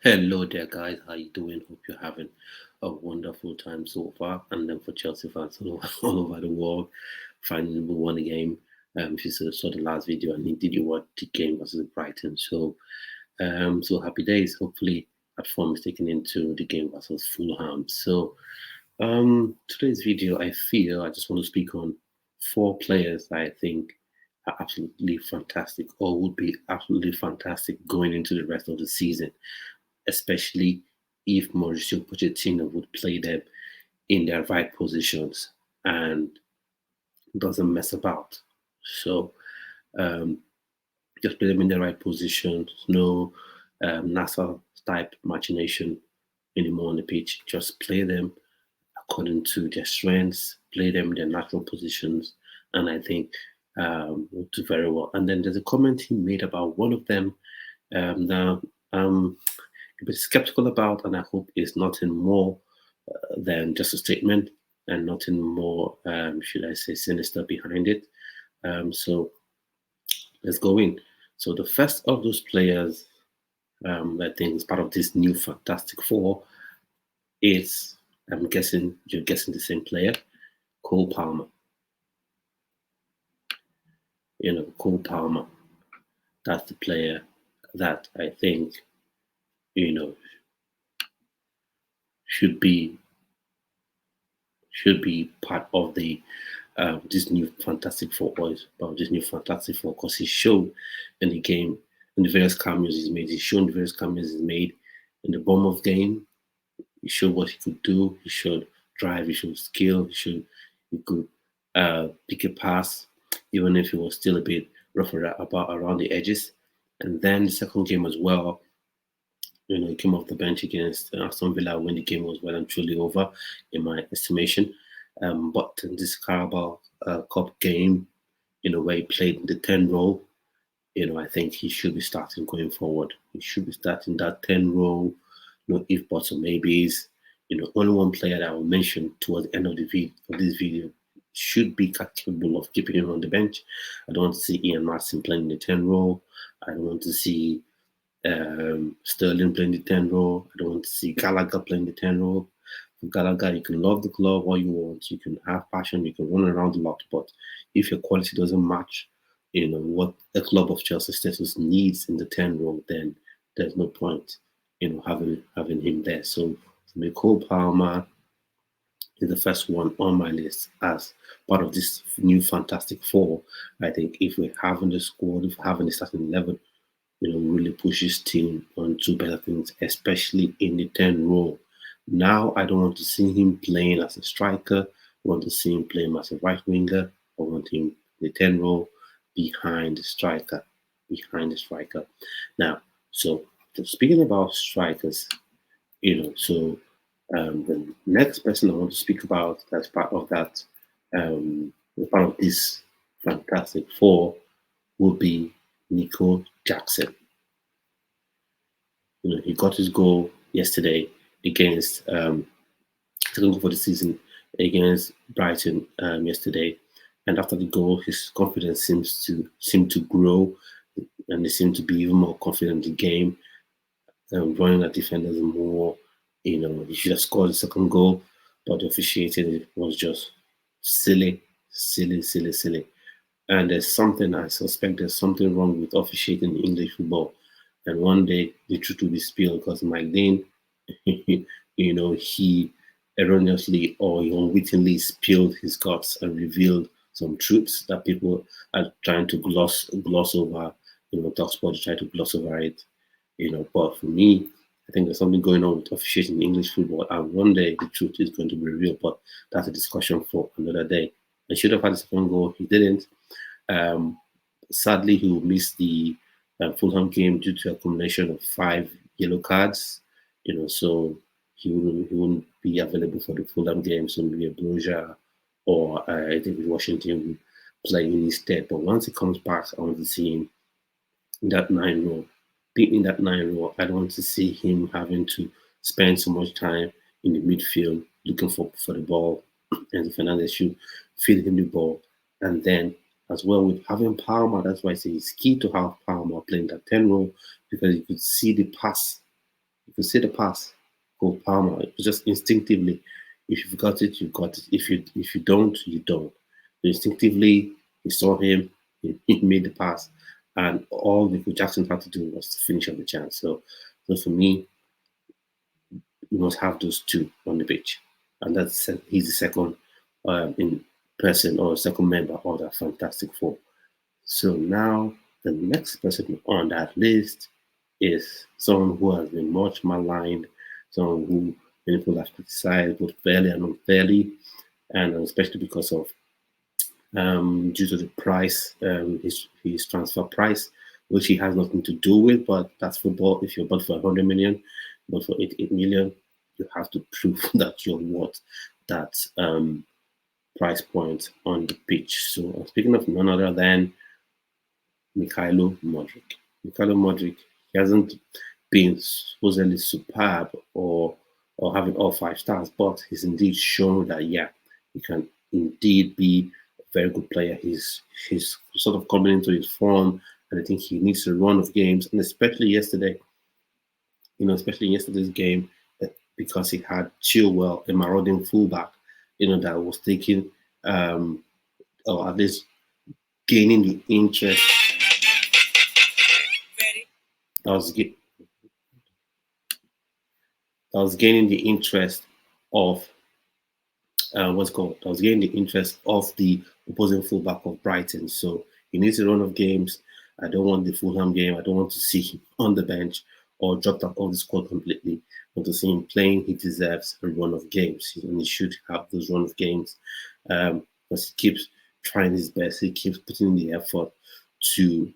Hello there, guys. How you doing? Hope you're having a wonderful time so far. And then for Chelsea fans all over the world, finally we won a game. If you saw the last video, and indeed you watched the game versus Brighton. So happy days. Hopefully, that form is taken into the game versus Fulham. Today's video, I feel I just want to speak on four players that I think are absolutely fantastic, or would be absolutely fantastic going into the rest of the season, especially if Mauricio Pochettino would play them in their right positions and doesn't mess about. So um, just play them in the right positions, no NASA type machination anymore on the pitch. Just play them according to their strengths, play them in their natural positions, and I think will do very well. And then there's a comment he made about one of them now. A bit skeptical about, and I hope is nothing more than just a statement and nothing more, should I say, sinister behind it. So let's go in. So the first of those players, I think, is part of this new Fantastic Four is, I'm guessing you're guessing the same player, Cole Palmer. Cole Palmer. That's the player that I think, you know, should be part of the this new Fantastic Four, or about this new Fantastic Four, because he showed in the game, in the various cameos he's made. He's shown the various cameos he's made in the Bournemouth game. He showed what he could do. He showed drive. He showed skill. He could pick a pass, even if he was still a bit rough about around the edges. And then the second game as well, he came off the bench against Aston Villa when the game was well and truly over, in my estimation. But in this Carabao Cup game, where he played in the 10 role, I think he should be starting going forward. He should be starting that 10 role, no if buts or maybes. Only one player that I will mention towards the end of this video should be capable of keeping him on the bench. I don't want to see Ian Martin playing the 10 role. I don't want to see Sterling playing the 10 role. I don't want to see Gallagher playing the 10 role. For Gallagher, you can love the club all you want. You can have passion. You can run around a lot. But if your quality doesn't match, what a club of Chelsea status needs in the 10 role, then there's no point, having him there. So for me, Cole Palmer is the first one on my list as part of this new Fantastic Four. I think if we have in the squad, if we have in the starting 11, really push his team on to better things, especially in the 10 role. Now, I don't want to see him playing as a striker. I want to see him playing as a right winger. I want him in the 10 role behind the striker. Now, so speaking about strikers, the next person I want to speak about that's part of that, part of this Fantastic Four, will be Nico Jackson. He got his goal yesterday against second goal for the season against Brighton yesterday, and after the goal, his confidence seem to grow, and they seem to be even more confident in the game, running at defenders more. He should have scored the second goal, but the officiating was just silly. And I suspect there's something wrong with officiating in English football. And one day the truth will be spilled because Mike Dean, he erroneously or unwittingly spilled his guts and revealed some truths that people are trying to gloss over. Talksport try to gloss over it. But for me, I think there's something going on with officiating in English football, and one day the truth is going to be revealed. But that's a discussion for another day. He should have had a second goal. He didn't. Sadly, he will miss the Fulham game due to a combination of 5 yellow cards. So he wouldn't be available for the Fulham game. So maybe a Broja or David Washington will play in his stead. But once he comes back, I want to see him in that 9 role. Being in that 9 role, I don't want to see him having to spend so much time in the midfield looking for the ball, and Fernandez should feed him the ball. And then as well with having Palmer, that's why I say it's key to have Palmer playing that 10 role, because you could see the pass You could see the pass, Cole Palmer. It was just instinctively. If you've got it, you've got it. If you don't, you don't. So instinctively, he saw him, he made the pass, and all Nico Jackson had to do was to finish on the chance. So for me, you must have those two on the pitch, and he's the second in person or second member of that fantastic four. So now the next person on that list is someone who has been much maligned, someone who many people have criticized both fairly and unfairly, and especially because of due to the price, his transfer price, which he has nothing to do with. But that's football. If you're bought for 100 million, but for 88 million, you have to prove that you're worth that price point on the pitch. So speaking of none other than Mikhailo Modric. Mikhailo Modric, he hasn't been supposedly superb or having all 5 stars, but he's indeed shown that yeah, he can indeed be a very good player. He's sort of coming into his form, and I think he needs a run of games, and especially yesterday, especially in yesterday's game, because he had Chilwell, a marauding fullback, that was taking or at least gaining the interest. I was gaining the interest of what's called. I was gaining the interest of the opposing fullback of Brighton. So he needs a run of games. I don't want the Fulham game. I don't want to see him on the bench or dropped out of the squad completely. But to see him playing, he deserves a run of games, and he should have those run of games because he keeps trying his best. He keeps putting in the effort to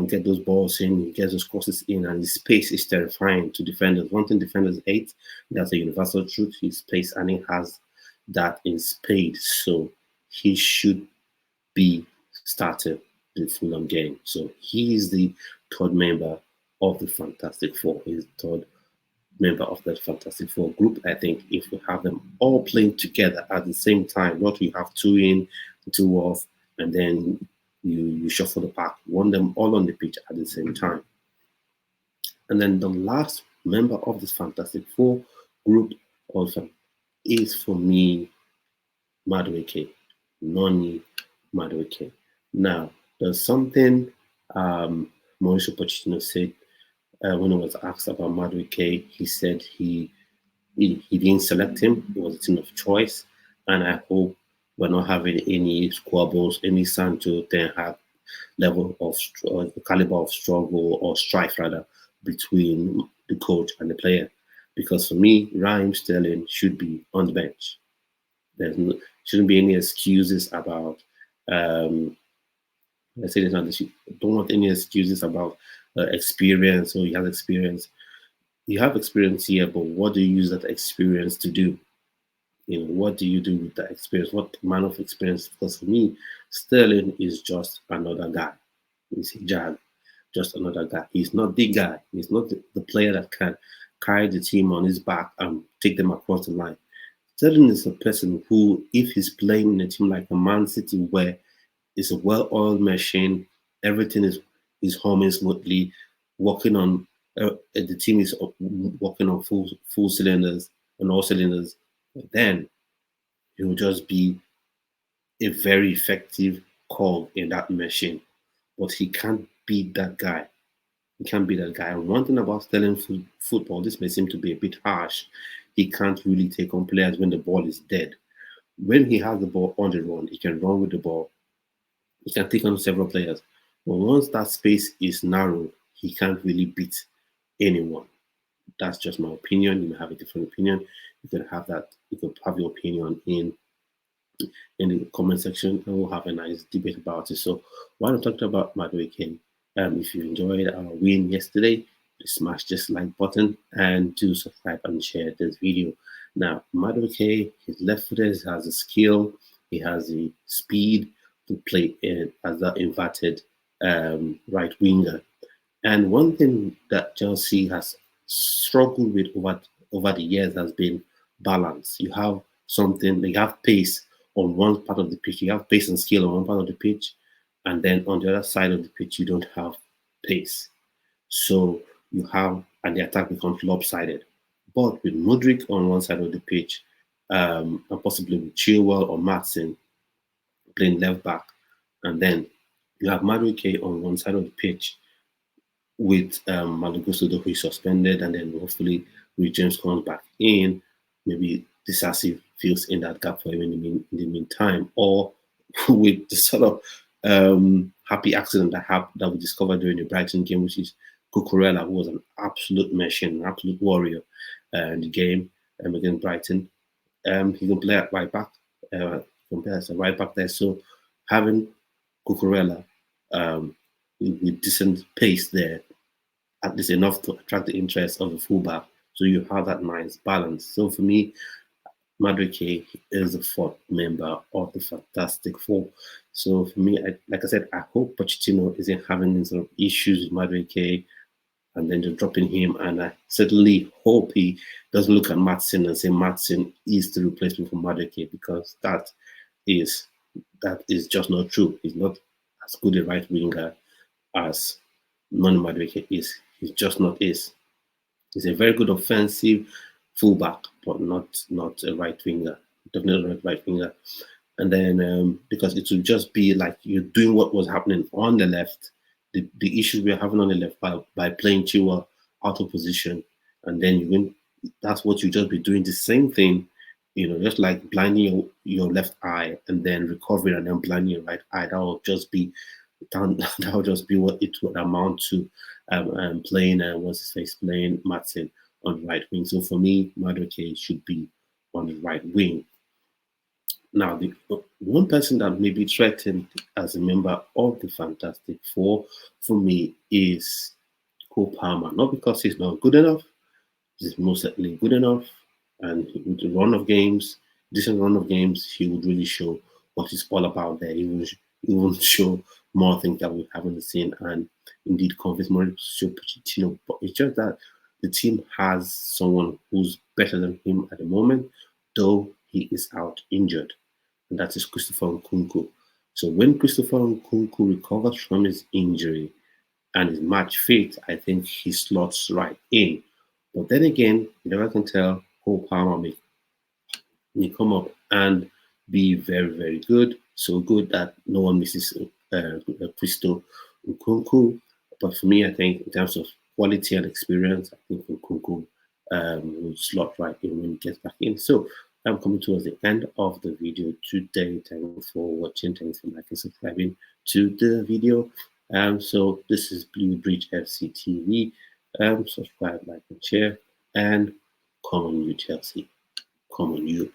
get those balls in, he gets those crosses in, and his pace is terrifying to defenders. One thing defenders hate, that's a universal truth, his pace, and he has that in spades. So he should be started the Fulham game. So he is the third member of the Fantastic Four. He's the third member of that Fantastic Four group. I think if we have them all playing together at the same time, not we have two in, two off, and then you shuffle the pack, want them all on the pitch at the same time. And then the last member of this Fantastic Four group also is for me Madueke, Noni Madueke. Now, there's something Mauricio Pochettino said when he was asked about Madueke. He said he didn't select him. It was a team of choice, and I hope we're not having any squabbles, any Sancho Ten Hag level of the caliber of struggle or strife rather between the coach and the player. Because for me, Raheem Sterling should be on the bench. Shouldn't be any excuses about. Let's say this not. Don't want any excuses about experience or you have experience. You have experience here, but what do you use that experience to do? What do you do with that experience? What amount of experience? Because for me, Sterling is just another guy. He's a jag, just another guy. He's not the guy. He's not the player that can carry the team on his back and take them across the line. Sterling is a person who, if he's playing in a team like a Man City, where it's a well-oiled machine, everything is humming smoothly, working on the team is working on full cylinders and all cylinders, then he will just be a very effective call in that machine. But he can't beat that guy. He can't be that guy. And one thing about Sterling football, this may seem to be a bit harsh, he can't really take on players when the ball is dead. When he has the ball on the run, he can run with the ball. He can take on several players. But once that space is narrowed, he can't really beat anyone. That's just my opinion. You may have a different opinion. You can have that. You can have your opinion in the comment section, and we'll have a nice debate about it. So, while I'm talking about Madueke, if you enjoyed our win yesterday, please smash this like button and do subscribe and share this video. Now, Madueke, he's left-footed, he has the skill, he has the speed to play as that inverted right winger. And one thing that Chelsea has struggled with over the years has been balance. You have pace on one part of the pitch, you have pace and skill on one part of the pitch, and then on the other side of the pitch, you don't have pace. So you have, and the attack becomes lopsided. But with Modric on one side of the pitch, and possibly with Chilwell or Matson playing left back, and then you have Madueke on one side of the pitch with Malagusto who is suspended, and then hopefully with James comes back in, maybe Disasi fills in that gap for him in the meantime, or with the sort of happy accident that we discovered during the Brighton game, which is Cucurella, who was an absolute machine, an absolute warrior in the game against Brighton. He can play at right back, he can play as a right back there. So having Cucurella with decent pace there, at least enough to attract the interest of the fullback. So you have that nice balance. So for me, Madueke is the fourth member of the Fantastic Four. So for me, like I said, I hope Pochettino isn't having any sort of issues with Madueke and then just dropping him. And I certainly hope he doesn't look at Matson and say Matson is the replacement for Madueke, because that is just not true. He's not as good a right winger as Noni Madueke is. He's just not is. He's a very good offensive fullback, but not a right winger. Definitely not a right winger. And then because it will just be like you're doing what was happening on the left, the issues we're having on the left by playing Chilwell out of position, and then you win. That's what you just be doing the same thing, just like blinding your left eye and then recovering and then blinding your right eye. That will just be what it would amount to. Playing what's his face playing Matson on the right wing. So for me, Madueke should be on the right wing. Now, the one person that may be threatened as a member of the Fantastic Four for me is Cole Palmer. Not because he's not good enough, he's most certainly good enough, and with the decent run of games, he would really show what he's all about there. He will show more things that we haven't seen, and indeed convince Mauricio Pochettino. But it's just that the team has someone who's better than him at the moment, though he is out injured, and that is Christopher Nkunku. So when Christopher Nkunku recovers from his injury and is match fit, I think he slots right in. But then again, you never can tell. Cole Palmer may come up and be very, very good. So good that no one misses Christo Nkunku. But for me, I think in terms of quality and experience, I think Nkunku will slot right in when he gets back in. So I'm coming towards the end of the video today. Thanks for watching. Thanks for liking, subscribing to the video. So this is Blue Bridge FC TV. Subscribe, like, and share, and come on you, Chelsea. Come on you.